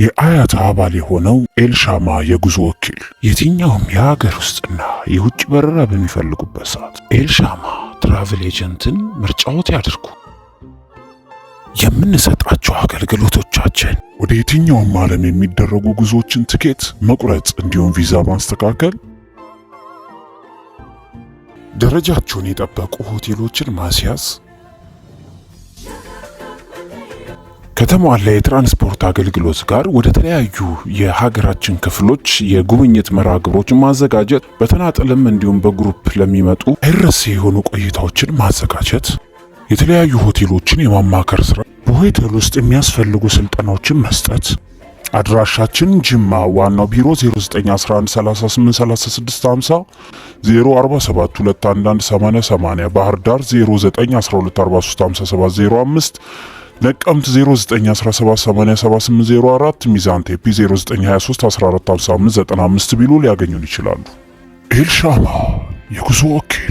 የአያት አባል የሆነው ኤልሻማ የጉዞ ወኪል የትኛውም የሀገር ውስጥና የውጭ በረራ በሚፈልጉበት ሰዓት ኤልሻማ ትራቭል ኤጀንትን ምርጫዎት ያድርጉ። የምንሰጣቸው አገልግሎቶቻችን ወደ የትኛውም ዓለም የሚደረጉ ጉዞዎችን ትኬት መቁረጥ እንዲሁም ቪዛ ማስተካከል፣ ደረጃቸውን የጠበቁ ሆቴሎችን ማስያዝ፣ ከተሟላ የትራንስፖርት አገልግሎት ጋር ወደ ተለያዩ የሀገራችን ክፍሎች የጉብኝት መርሃ ግብሮችን ማዘጋጀት፣ በተናጠልም እንዲሁም በግሩፕ ለሚመጡ አይረሴ የሆኑ ቆይታዎችን ማዘጋጀት፣ የተለያዩ ሆቴሎችን የማማከር ስራ፣ በሆቴል ውስጥ የሚያስፈልጉ ስልጠናዎችን መስጠት። አድራሻችን ጅማ ዋናው ቢሮ 0911383650 047211180 ባህር ዳር 0912435705 ነቀምት 0917877804 ሚዛን ቴፒ 0923145595 ቢሉ ሊያገኙን ይችላሉ። ኤልሻማ የጉዞ ወኪል